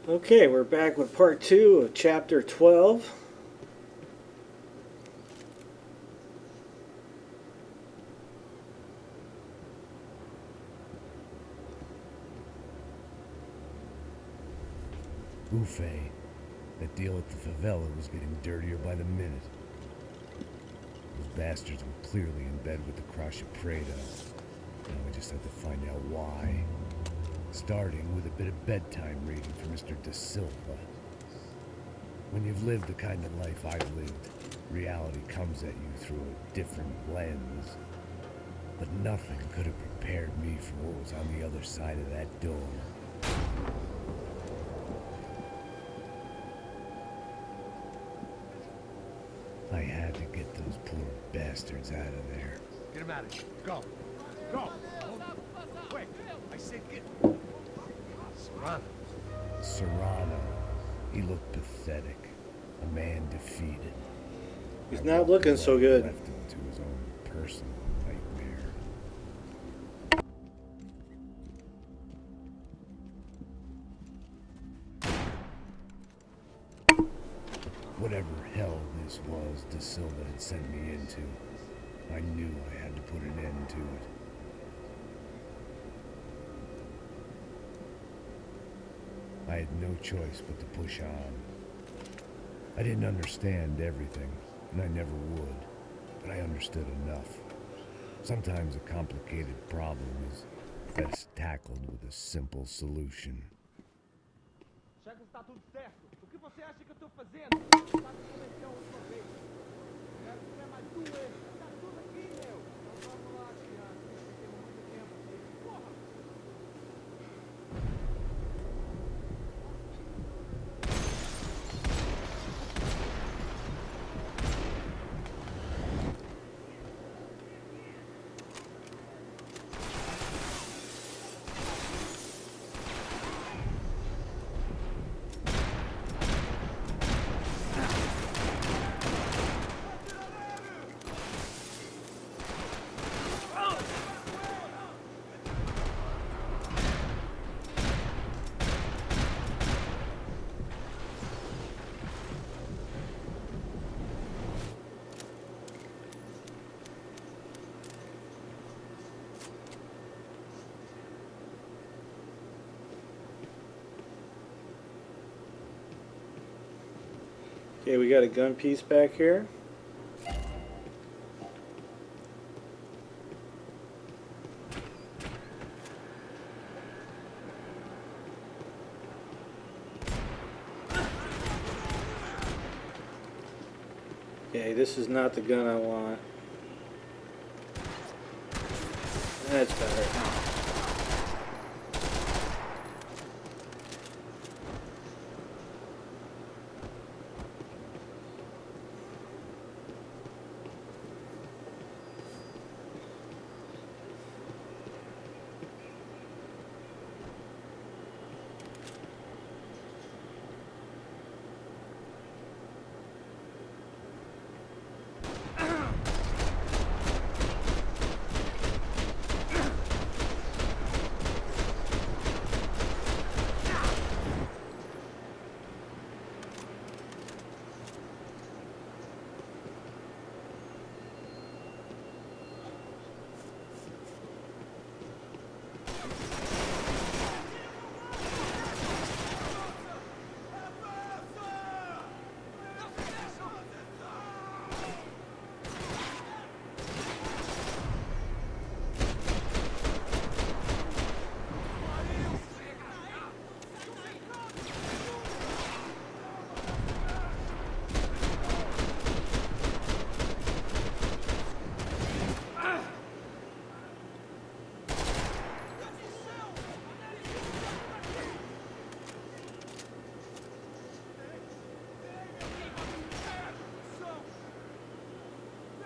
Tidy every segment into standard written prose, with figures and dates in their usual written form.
Okay, we're back with part 2 of chapter 12. Buffet. That deal at the favela was getting dirtier by the minute. Those bastards were clearly in bed with the Crusher Prada. Now we just had to find out why. Starting with a bit of bedtime reading for Mr. De Silva. When you've lived the kind of life I've lived, reality comes at you through a different lens. But nothing could have prepared me for what was on the other side of that door. I had to get those poor bastards out of there. Get him out of here. Go. Go. Quick. I said get... Serrano. Serrano. He looked pathetic. A man defeated. He's not looking so good. Left him to his own personal nightmare. Whatever hell this was De Silva had sent me into, I knew I had to put an end to it. I had no choice but to push on. I didn't understand everything, and I never would, but I understood enough. Sometimes a complicated problem is best tackled with a simple solution. Já que está tudo certo, o que você acha que eu estou fazendo? Sabe como é que é a última vez? Quero que não é mais duas. Tá tudo aqui, meu. Então vamos lá, criança. Temos muito tempo aqui. Porra! Okay, we got a gun piece back here. Okay, this is not the gun I want. That's better.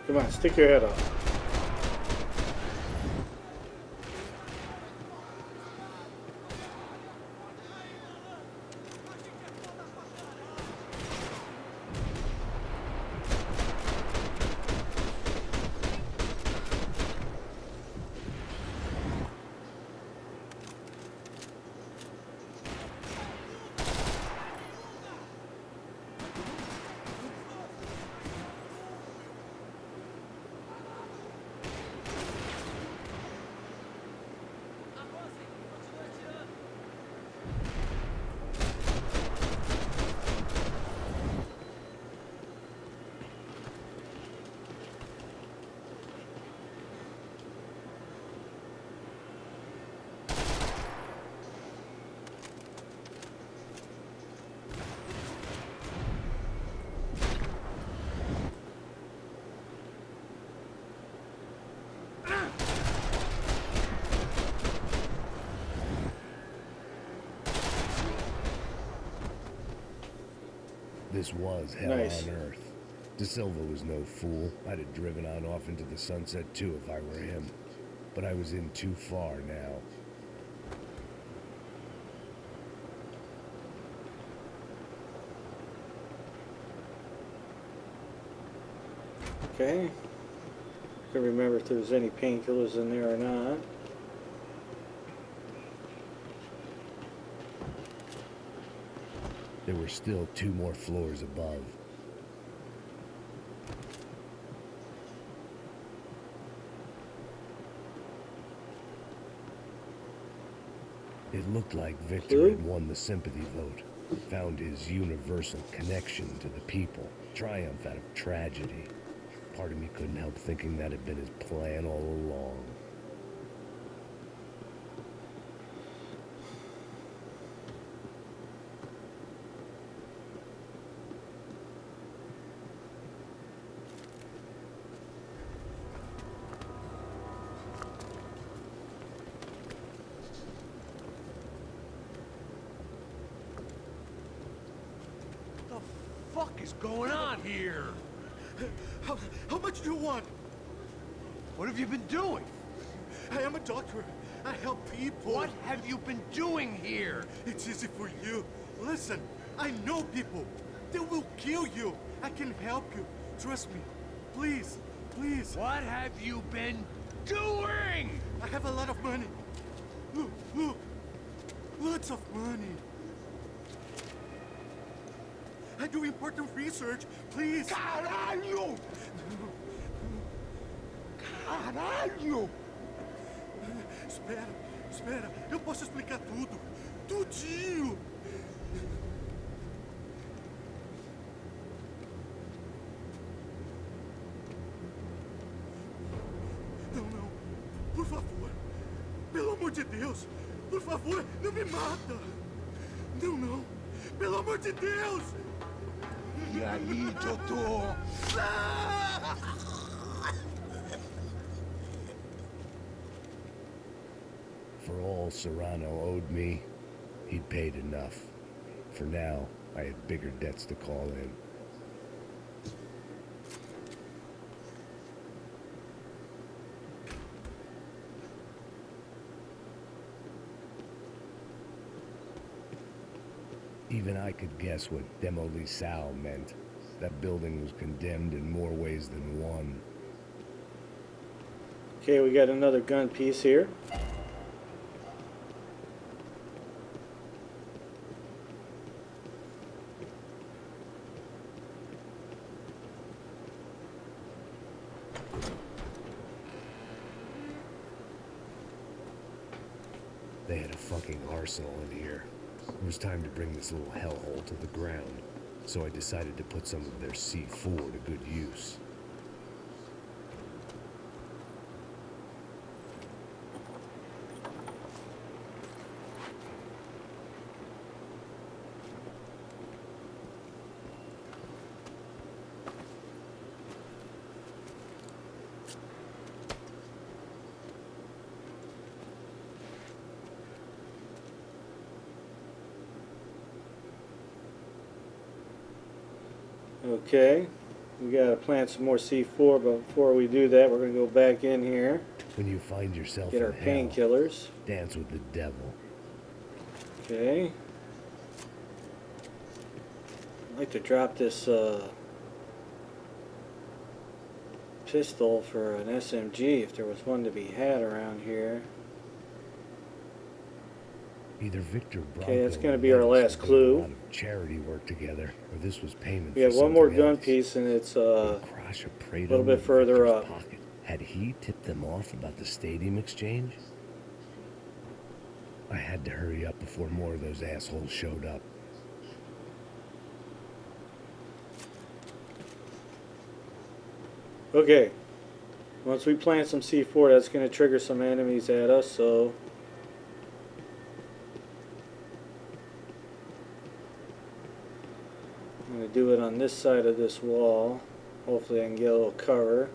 Come on, stick your head up. This was hell Nice. on earth. De Silva was no fool. I'd have driven on off into the sunset too if I were him. But I was in too far now. Okay. I can remember if there was any painkillers in there or not. There were still 2 more floors above. It looked like Victor Clue? had won the sympathy vote, found his universal connection to the people, triumph out of tragedy. Part of me couldn't help thinking that had been his plan all along. What the fuck is going on here? How much do you want? What have you been doing? I am a doctor. I help people. What have you been doing here? It's easy for you. Listen, I know people. They will kill you. I can help you. Trust me. Please, please. What have you been doing? I have a lot of money. Look, look. Lots of money. I do important research. Please. Caralho! Caralho! Espera, espera. Eu posso explicar tudo. Tudinho. Não, não. Por favor. Pelo amor de Deus. Por favor, não me mata. Não, não. Pelo amor de Deus. E aí, doutor? For all Serrano owed me, he'd paid enough. For now, I had bigger debts to call in. Even I could guess what Demolisal meant. That building was condemned in more ways than one. Okay, we got another gun piece here. They had a fucking arsenal in here. It was time to bring this little hellhole to the ground, so I decided to put some of their C4 to good use. Okay, we gotta plant some more C4, but before we do that, we're gonna go back in here, When you find yourself get in our hell, painkillers. dance with the devil. Okay. I'd like to drop this pistol for an SMG if there was one to be had around here. Either Victor Bronco Okay, that's gonna or be our Levis last were doing clue. a lot of charity work together, or this was payment We for have one more something gun else. piece, and it's Crash of Prado little bit in further Victor's up. Pocket. Had he tipped them off about the stadium exchange? I had to hurry up before more of those assholes showed up. okay. Once we plant some C4, that's gonna trigger some enemies at us, so I'm going to do it on this side of this wall. Hopefully I can get a little cover.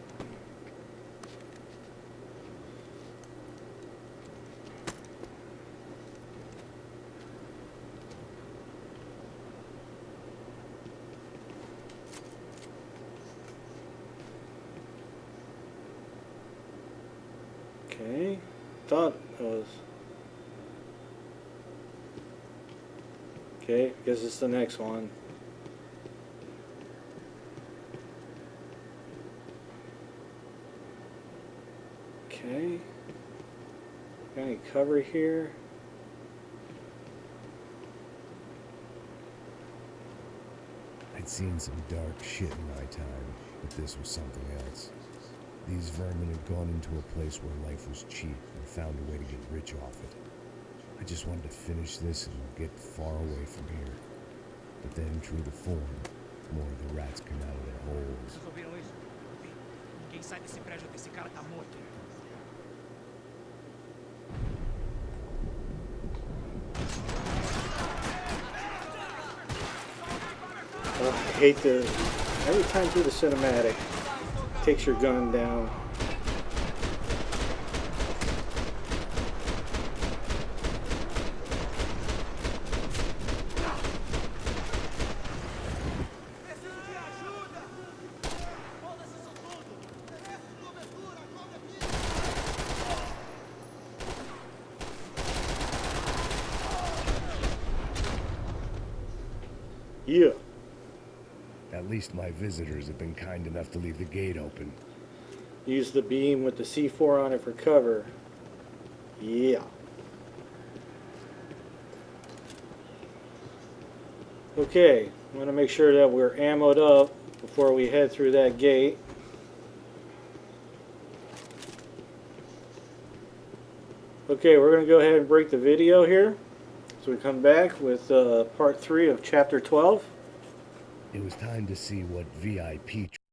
thought it was. Okay, I guess it's the next one. Okay. Got any cover here? I'd seen some dark shit in my time, but this was something else. These vermin had gone into a place where life was cheap and found a way to get rich off it. I just wanted to finish this and get far away from here. But then, true to form, more of the rats come out of their holes. Vocês ouviram isso? Quem sai desse prédio desse cara tá morto. Oh, I hate the every time through the cinematic takes your gun down. Preciso de ajuda! Foda-se isso tudo! Exército, cobertura! Cobre aqui! Yeah. At least my visitors have been kind enough to leave the gate open. Use the beam with the C4 on it for cover. Yeah. Okay, I'm going to make sure that we're ammoed up before we head through that gate. Okay, we're going to go ahead and break the video here. So we come back with part 3 of chapter 12. It was time to see what VIP